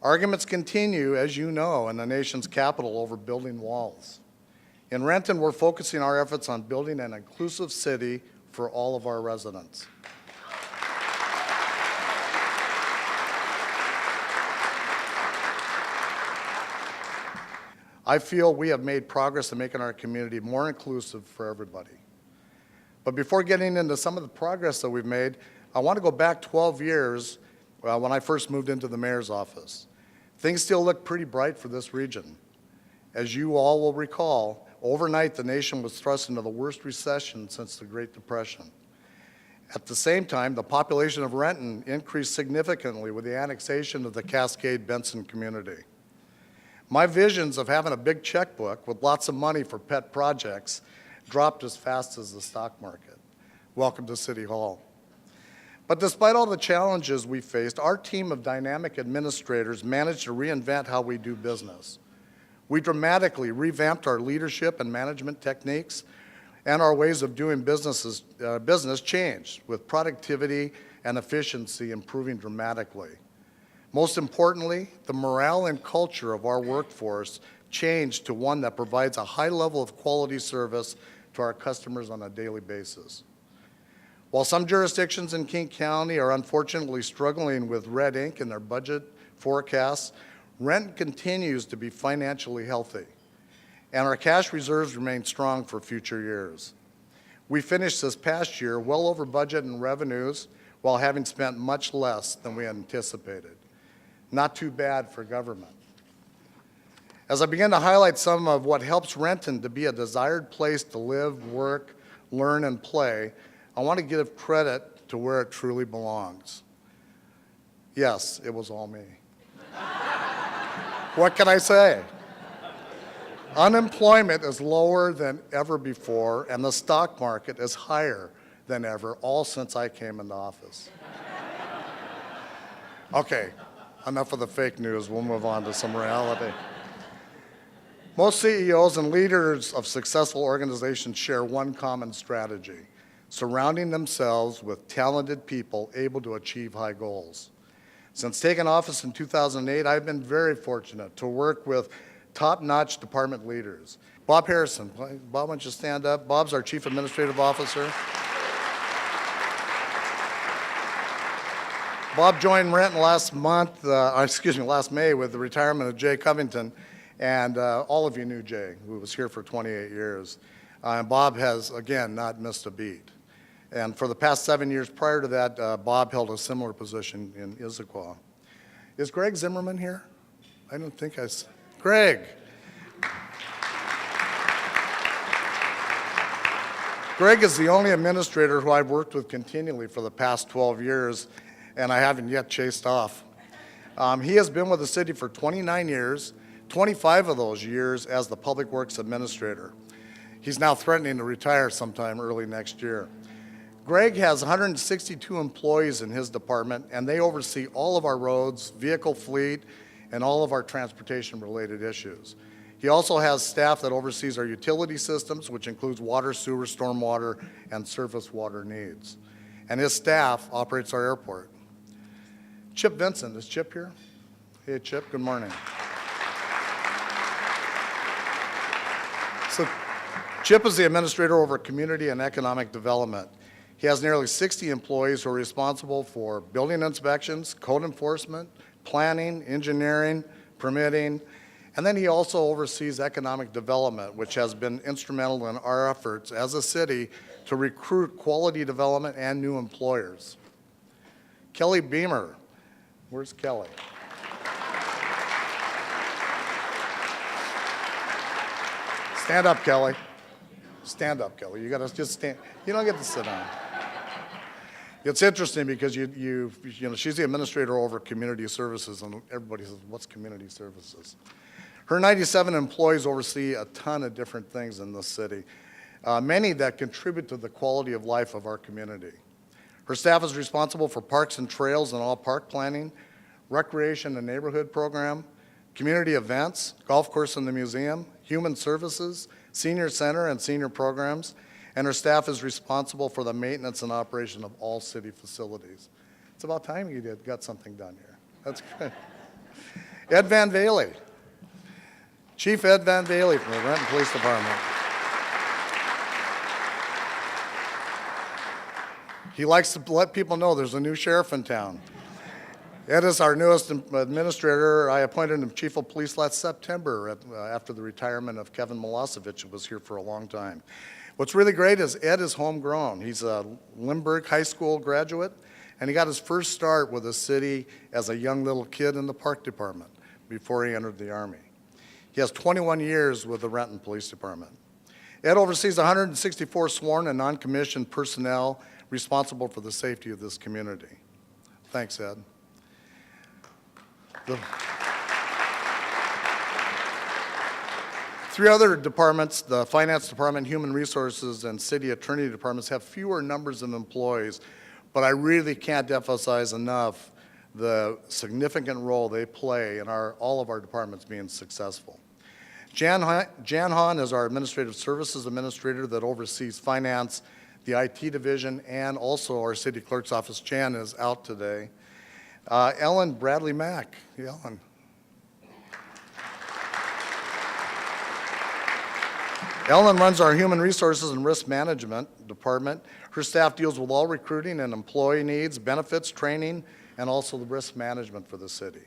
Arguments continue, as you know, in the nation's capital over building walls. In Renton, we're focusing our efforts on building an inclusive city for all of our residents. I feel we have made progress in making our community more inclusive for everybody. But before getting into some of the progress that we've made, I want to go back 12 years when I first moved into the mayor's office. Things still look pretty bright for this region. As you all will recall, overnight the nation was thrust into the worst recession since the Great Depression. At the same time, the population of Renton increased significantly with the annexation of the Cascade-Benson community. My visions of having a big checkbook with lots of money for pet projects dropped as fast as the stock market. Welcome to City Hall. But despite all the challenges we faced, our team of dynamic administrators managed to reinvent how we do business. We dramatically revamped our leadership and management techniques, and our ways of doing business changed, with productivity and efficiency improving dramatically. Most importantly, the morale and culture of our workforce changed to one that provides a high level of quality service to our customers on a daily basis. While some jurisdictions in King County are unfortunately struggling with red ink in their budget forecasts, Renton continues to be financially healthy, and our cash reserves remain strong for future years. We finished this past year well over budget in revenues while having spent much less than we anticipated. Not too bad for government. As I begin to highlight some of what helps Renton to be a desired place to live, work, learn, and play, I want to give credit to where it truly belongs. Yes, it was all me. What can I say? Unemployment is lower than ever before, and the stock market is higher than ever, all since I came into office. Okay, enough of the fake news. We'll move on to some reality. Most CEOs and leaders of successful organizations share one common strategy: surrounding themselves with talented people able to achieve high goals. Since taking office in 2008, I've been very fortunate to work with top-notch department leaders. Bob Harrison, Bob, why don't you stand up? Bob's our Chief Administrative Officer. Bob joined Renton last May with the retirement of Jay Covington, and all of you knew Jay, who was here for 28 years. Bob has, again, not missed a beat. And for the past 7 years prior to that, Bob held a similar position in Issaquah. Is Greg Zimmerman here? I don't think Greg. Greg is the only administrator who I've worked with continually for the past 12 years, and I haven't yet chased off. He has been with the city for 29 years, 25 of those years as the Public Works Administrator. He's now threatening to retire sometime early next year. Greg has 162 employees in his department, and they oversee all of our roads, vehicle fleet, and all of our transportation-related issues. He also has staff that oversees our utility systems, which includes water, sewer, stormwater, and surface water needs. And his staff operates our airport. Chip Vincent, is Chip here? Hey, Chip, good morning. So, Chip is the administrator over community and economic development. He has nearly 60 employees who are responsible for building inspections, code enforcement, planning, engineering, permitting, and then he also oversees economic development, which has been instrumental in our efforts as a city to recruit quality development and new employers. Kelly Beamer, where's Kelly? Stand up, Kelly. Stand up, Kelly. You gotta just stand. You don't get to sit down. It's interesting because you know, she's the administrator over community services, and everybody says, what's community services? Her 97 employees oversee a ton of different things in this city, many that contribute to the quality of life of our community. Her staff is responsible for parks and trails and all park planning, recreation and neighborhood program, community events, golf course and the museum, human services, senior center and senior programs, and her staff is responsible for the maintenance and operation of all city facilities. It's about time you got something done here. That's good. Ed Van Valey. Chief Ed Van Valey from the Renton Police Department. He likes to let people know there's a new sheriff in town. Ed is our newest administrator. I appointed him chief of police last September after the retirement of Kevin Milosevic, who was here for a long time. What's really great is Ed is homegrown. He's a Lindbergh High School graduate, and he got his first start with the city as a young little kid in the park department before he entered the Army. He has 21 years with the Renton Police Department. Ed oversees 164 sworn and non-commissioned personnel responsible for the safety of this community. Thanks, Ed. Three other departments, the Finance Department, Human Resources, and City Attorney Departments, have fewer numbers of employees, but I really can't emphasize enough the significant role they play in all of our departments being successful. Jan Hahn is our Administrative Services Administrator that oversees finance, the IT division, and also our City Clerk's office. Jan is out today. Ellen Bradley Mack. Ellen. Ellen runs our Human Resources and Risk Management Department. Her staff deals with all recruiting and employee needs, benefits, training, and also the risk management for the city.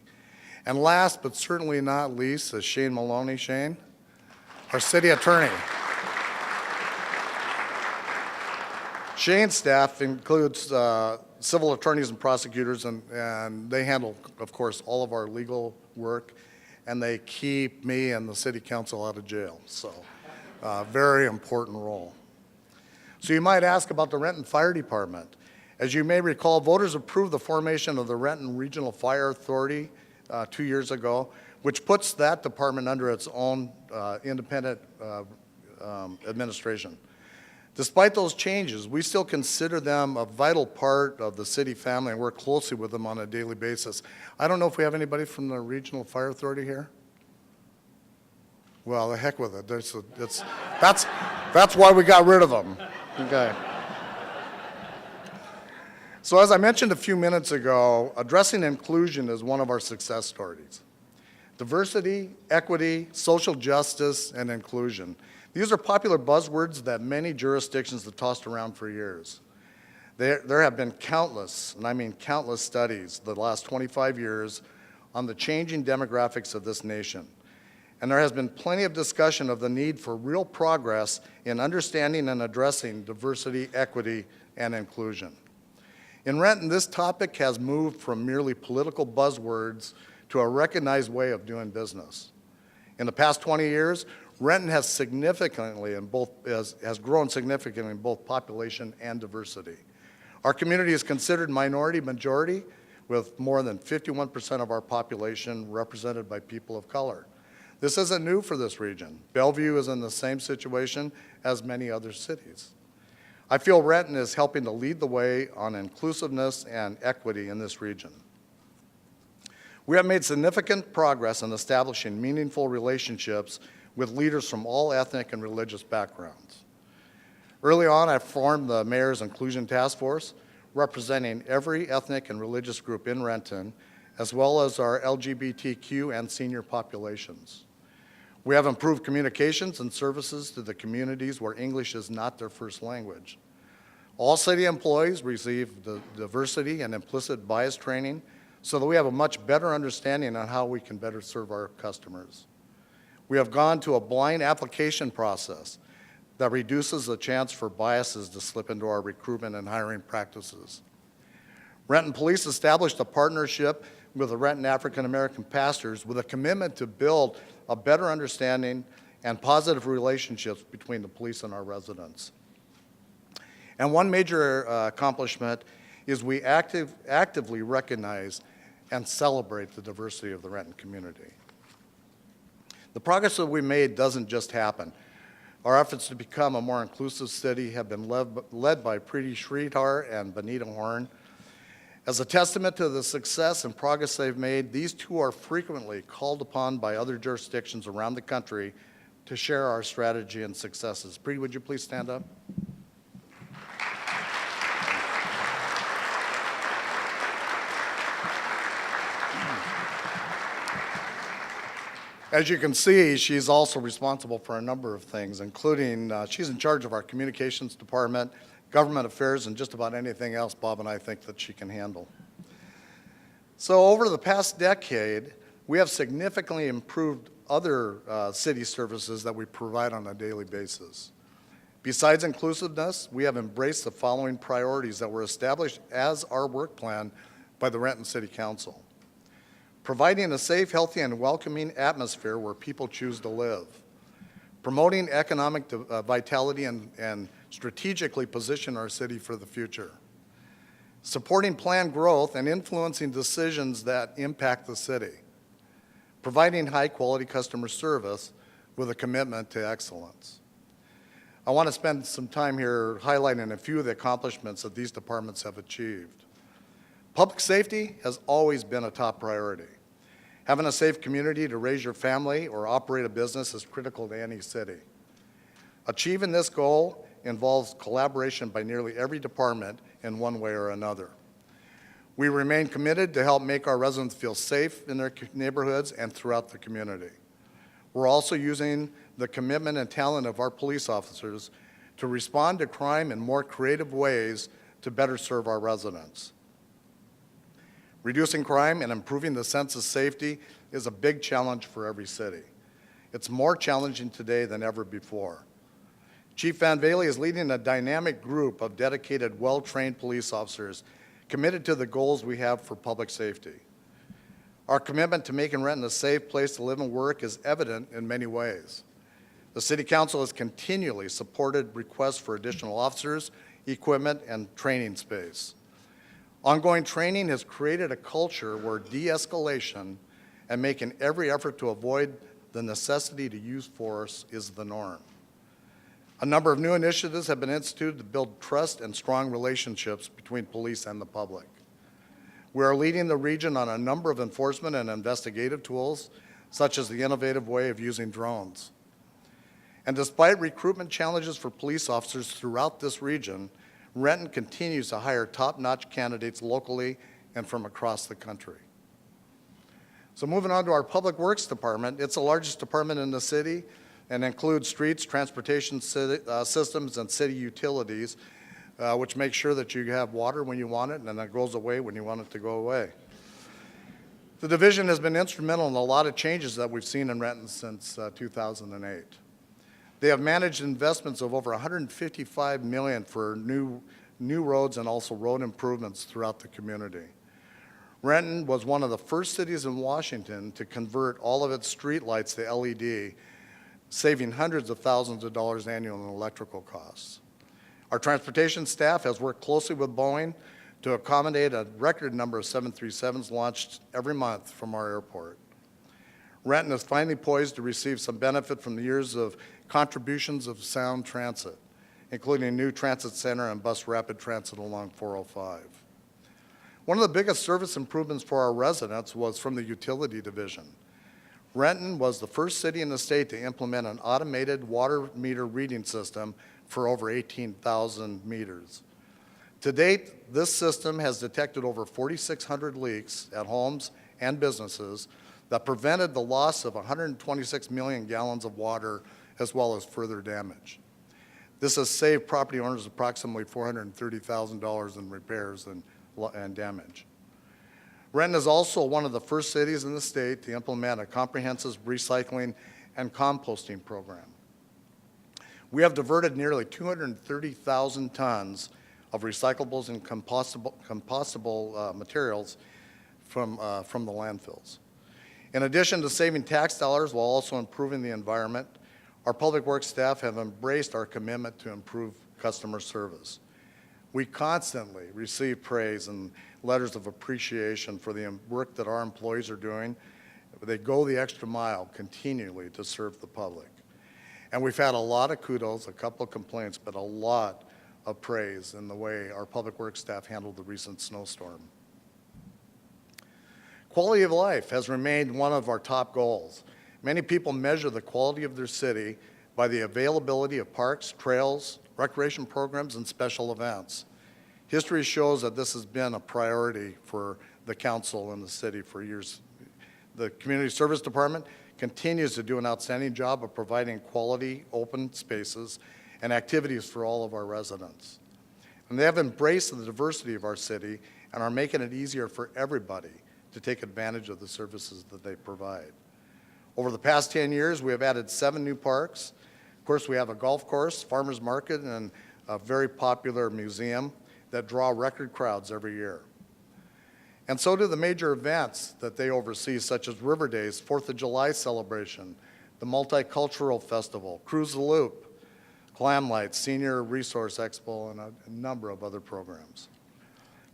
And last but certainly not least is Shane Maloney. Shane, our city attorney. Shane's staff includes civil attorneys and prosecutors, and they handle, of course, all of our legal work, and they keep me and the city council out of jail. So, very important role. So you might ask about the Renton Fire Department. As you may recall, voters approved the formation of the Renton Regional Fire Authority 2 years ago, which puts that department under its own independent administration. Despite those changes, we still consider them a vital part of the city family and work closely with them on a daily basis. I don't know if we have anybody from the Regional Fire Authority here. Well, the heck with it. That's why we got rid of them. Okay. So as I mentioned a few minutes ago, addressing inclusion is one of our success stories. Diversity, equity, social justice, and inclusion. These are popular buzzwords that many jurisdictions have tossed around for years. There have been countless, and I mean countless studies the last 25 years on the changing demographics of this nation. And there has been plenty of discussion of the need for real progress in understanding and addressing diversity, equity, and inclusion. In Renton, this topic has moved from merely political buzzwords to a recognized way of doing business. In the past 20 years, Renton has grown significantly in both population and diversity. Our community is considered minority majority, with more than 51% of our population represented by people of color. This isn't new for this region. Bellevue is in the same situation as many other cities. I feel Renton is helping to lead the way on inclusiveness and equity in this region. We have made significant progress in establishing meaningful relationships with leaders from all ethnic and religious backgrounds. Early on, I formed the Mayor's Inclusion Task Force, representing every ethnic and religious group in Renton, as well as our LGBTQ and senior populations. We have improved communications and services to the communities where English is not their first language. All city employees receive the diversity and implicit bias training so that we have a much better understanding on how we can better serve our customers. We have gone to a blind application process that reduces the chance for biases to slip into our recruitment and hiring practices. Renton Police established a partnership with the Renton African American pastors with a commitment to build a better understanding and positive relationships between the police and our residents. And one major accomplishment is we actively recognize and celebrate the diversity of the Renton community. The progress that we made doesn't just happen. Our efforts to become a more inclusive city have been led by Preeti Sridhar and Benita Horn. As a testament to the success and progress they've made, these two are frequently called upon by other jurisdictions around the country to share our strategy and successes. Preeti, would you please stand up? As you can see, she's also responsible for a number of things, including she's in charge of our communications department, government affairs, and just about anything else Bob and I think that she can handle. So over the past decade, we have significantly improved other city services that we provide on a daily basis. Besides inclusiveness, we have embraced the following priorities that were established as our work plan by the Renton City Council. Providing a safe, healthy, and welcoming atmosphere where people choose to live. Promoting economic vitality and strategically position our city for the future. Supporting planned growth and influencing decisions that impact the city. Providing high-quality customer service with a commitment to excellence. I want to spend some time here highlighting a few of the accomplishments that these departments have achieved. Public safety has always been a top priority. Having a safe community to raise your family or operate a business is critical to any city. Achieving this goal involves collaboration by nearly every department in one way or another. We remain committed to help make our residents feel safe in their neighborhoods and throughout the community. We're also using the commitment and talent of our police officers to respond to crime in more creative ways to better serve our residents. Reducing crime and improving the sense of safety is a big challenge for every city. It's more challenging today than ever before. Chief Van Bailey is leading a dynamic group of dedicated, well-trained police officers committed to the goals we have for public safety. Our commitment to making Renton a safe place to live and work is evident in many ways. The City Council has continually supported requests for additional officers, equipment, and training space. Ongoing training has created a culture where de-escalation and making every effort to avoid the necessity to use force is the norm. A number of new initiatives have been instituted to build trust and strong relationships between police and the public. We are leading the region on a number of enforcement and investigative tools, such as the innovative way of using drones. And despite recruitment challenges for police officers throughout this region, Renton continues to hire top-notch candidates locally and from across the country. So moving on to our Public Works Department, it's the largest department in the city and includes streets, transportation systems, and city utilities, which make sure that you have water when you want it and then it goes away when you want it to go away. The division has been instrumental in a lot of changes that we've seen in Renton since 2008. They have managed investments of over $155 million for new roads and also road improvements throughout the community. Renton was one of the first cities in Washington to convert all of its streetlights to LED, saving hundreds of thousands of dollars annually in electrical costs. Our transportation staff has worked closely with Boeing to accommodate a record number of 737s launched every month from our airport. Renton is finally poised to receive some benefit from the years of contributions of sound transit, including a new transit center and bus rapid transit along 405. One of the biggest service improvements for our residents was from the utility division. Renton was the first city in the state to implement an automated water meter reading system for over 18,000 meters. To date, this system has detected over 4,600 leaks at homes and businesses that prevented the loss of 126 million gallons of water as well as further damage. This has saved property owners approximately $430,000 in repairs and damage. Renton is also one of the first cities in the state to implement a comprehensive recycling and composting program. We have diverted nearly 230,000 tons of recyclables and compostable materials from the landfills. In addition to saving tax dollars while also improving the environment, our public works staff have embraced our commitment to improve customer service. We constantly receive praise and letters of appreciation for the work that our employees are doing. They go the extra mile continually to serve the public. And we've had a lot of kudos, a couple of complaints, but a lot of praise in the way our public works staff handled the recent snowstorm. Quality of life has remained one of our top goals. Many people measure the quality of their city by the availability of parks, trails, recreation programs, and special events. History shows that this has been a priority for the council and the city for years The Community Service Department continues to do an outstanding job of providing quality, open spaces and activities for all of our residents. And they have embraced the diversity of our city and are making it easier for everybody to take advantage of the services that they provide. Over the past 10 years, we have added 7 new parks. Of course, we have a golf course, farmers market, and a very popular museum that draw record crowds every year. And so do the major events that they oversee, such as River Days, 4th of July celebration, the Multicultural Festival, Cruise the Loop, Clam Lights, Senior Resource Expo, and a number of other programs.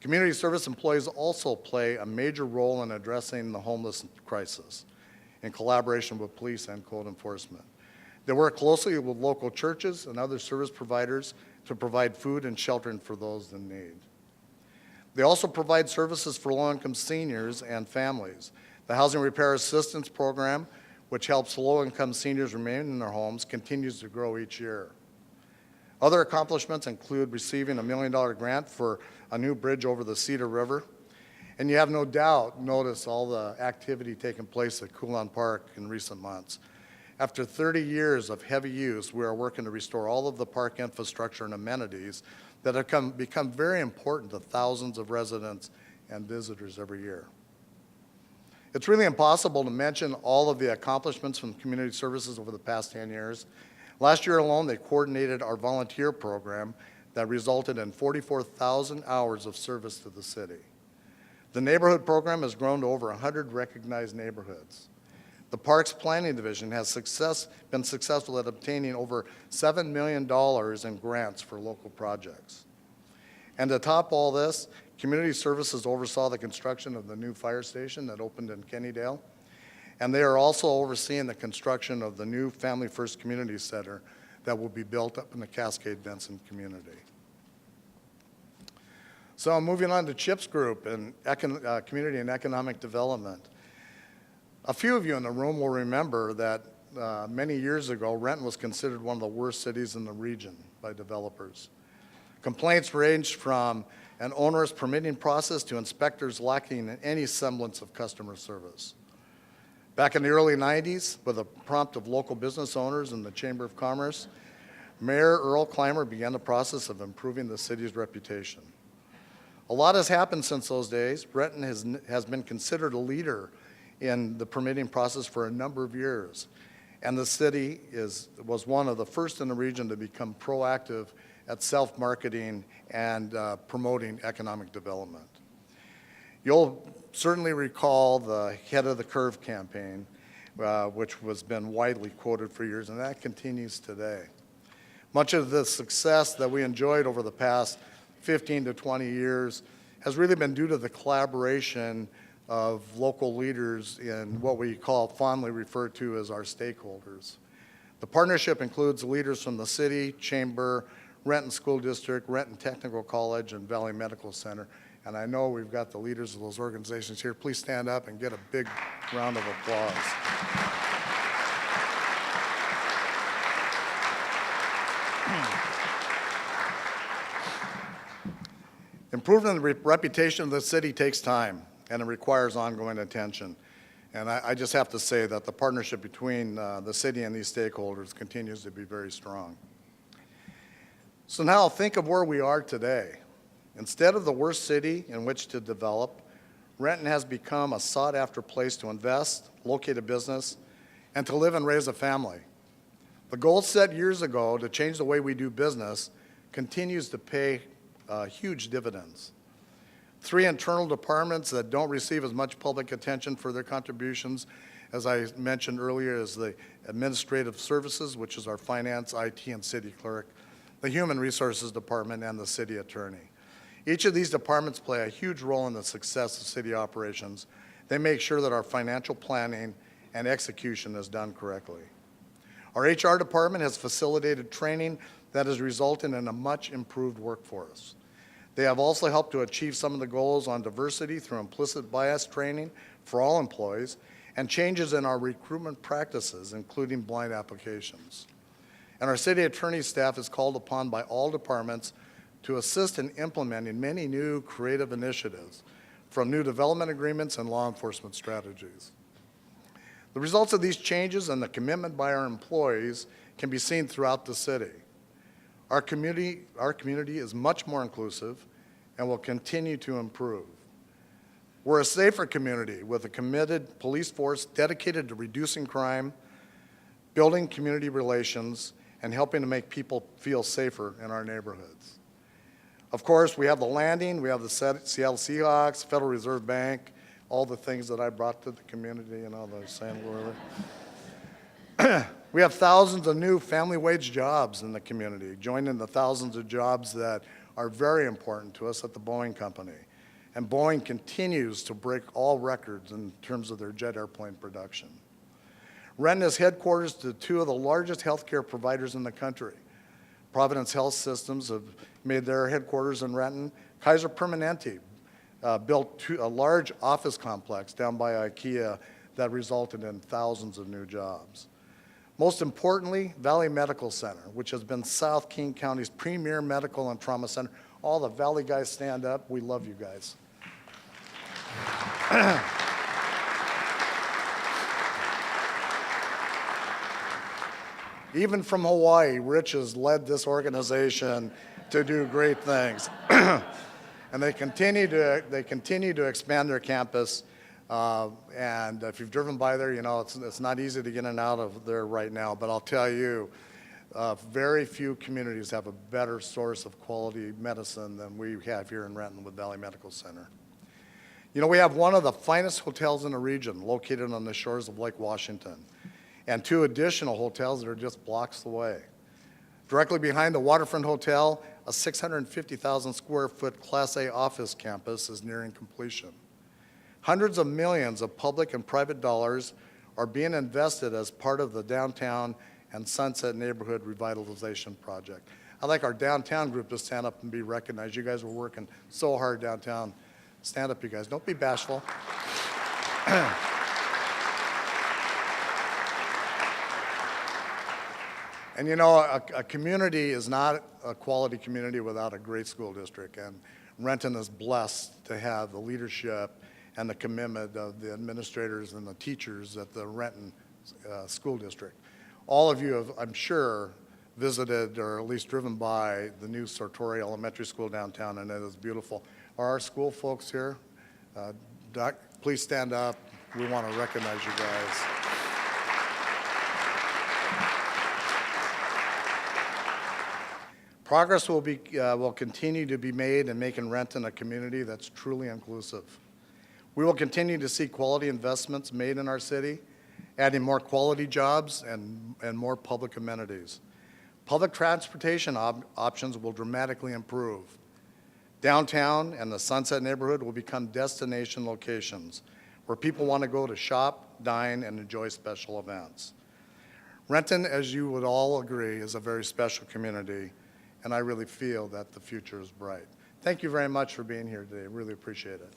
Community service employees also play a major role in addressing the homeless crisis in collaboration with police and code enforcement. They work closely with local churches and other service providers to provide food and shelter for those in need. They also provide services for low-income seniors and families. The Housing Repair Assistance Program, which helps low-income seniors remain in their homes, continues to grow each year. Other accomplishments include receiving a $1 million grant for a new bridge over the Cedar River. And you have no doubt noticed all the activity taking place at Coulon Park in recent months. After 30 years of heavy use, we are working to restore all of the park infrastructure and amenities that have become very important to thousands of residents and visitors every year. It's really impossible to mention all of the accomplishments from community services over the past 10 years. Last year alone, they coordinated our volunteer program that resulted in 44,000 hours of service to the city. The neighborhood program has grown to over 100 recognized neighborhoods. The Parks Planning Division has been successful at obtaining over $7 million in grants for local projects. And to top all this, Community Services oversaw the construction of the new fire station that opened in Kennydale, and they are also overseeing the construction of the new Family First Community Center that will be built up in the Cascade-Benson community. So moving on to CHIPS Group and Community and Economic Development. A few of you in the room will remember that many years ago, Renton was considered one of the worst cities in the region by developers. Complaints ranged from an onerous permitting process to inspectors lacking any semblance of customer service. Back in the early 90s, with a prompt of local business owners and the Chamber of Commerce, Mayor Earl Clymer began the process of improving the city's reputation. A lot has happened since those days. Renton has been considered a leader in the permitting process for a number of years, and the city was one of the first in the region to become proactive at self-marketing and promoting economic development. You'll certainly recall the Head of the Curve campaign, which has been widely quoted for years, and that continues today. Much of the success that we enjoyed over the past 15 to 20 years has really been due to the collaboration of local leaders in what we fondly refer to as our stakeholders. The partnership includes leaders from the city, chamber, Renton School District, Renton Technical College, and Valley Medical Center. And I know we've got the leaders of those organizations here. Please stand up and get a big round of applause. Improving the reputation of the city takes time, and it requires ongoing attention. And I just have to say that the partnership between the city and these stakeholders continues to be very strong. So now think of where we are today. Instead of the worst city in which to develop, Renton has become a sought-after place to invest, locate a business, and to live and raise a family. The goal set years ago to change the way we do business continues to pay huge dividends. 3 internal departments that don't receive as much public attention for their contributions, as I mentioned earlier, is the Administrative Services, which is our finance, IT, and city clerk, the Human Resources Department, and the city attorney. Each of these departments play a huge role in the success of city operations. They make sure that our financial planning and execution is done correctly. Our HR department has facilitated training that has resulted in a much improved workforce. They have also helped to achieve some of the goals on diversity through implicit bias training for all employees and changes in our recruitment practices, including blind applications. And our city attorney staff is called upon by all departments to assist in implementing many new creative initiatives, from new development agreements and law enforcement strategies. The results of these changes and the commitment by our employees can be seen throughout the city. Our community is much more inclusive and will continue to improve. We're a safer community with a committed police force dedicated to reducing crime, building community relations, and helping to make people feel safer in our neighborhoods. Of course, we have the landing, we have the Seattle Seahawks, Federal Reserve Bank, all the things that I brought to the community, you know, the San Luis. We have thousands of new family wage jobs in the community, joining the thousands of jobs that are very important to us at the Boeing Company. And Boeing continues to break all records in terms of their jet airplane production. Renton is headquarters to two of the largest healthcare providers in the country. Providence Health Systems have made their headquarters in Renton. Kaiser Permanente built a large office complex down by IKEA that resulted in thousands of new jobs. Most importantly, Valley Medical Center, which has been South King County's premier medical and trauma center. All the Valley guys stand up. We love you guys. Even from Hawaii, Rich has led this organization to do great things. And they continue to expand their campus. And if you've driven by there, you know it's not easy to get in and out of there right now. But I'll tell you, very few communities have a better source of quality medicine than we have here in Renton with Valley Medical Center. You know, we have one of the finest hotels in the region located on the shores of Lake Washington, and two additional hotels that are just blocks away. Directly behind the Waterfront Hotel, a 650,000 square foot Class A office campus is nearing completion. Hundreds of millions of public and private dollars are being invested as part of the downtown and Sunset Neighborhood Revitalization Project. I'd like our downtown group to stand up and be recognized. You guys were working so hard downtown. Stand up, you guys. Don't be bashful. And you know, a community is not a quality community without a great school district. And Renton is blessed to have the leadership and the commitment of the administrators and the teachers at the Renton School District. All of you have, I'm sure, visited or at least driven by the new Sartori Elementary School downtown, and it is beautiful. Are our school folks here? Doc, please stand up. We want to recognize you guys. Progress will continue to be made in making Renton a community that's truly inclusive. We will continue to see quality investments made in our city, adding more quality jobs and more public amenities. Public transportation options will dramatically improve. Downtown and the Sunset neighborhood will become destination locations where people want to go to shop, dine, and enjoy special events. Renton, as you would all agree, is a very special community, and I really feel that the future is bright. Thank you very much for being here today. Really appreciate it.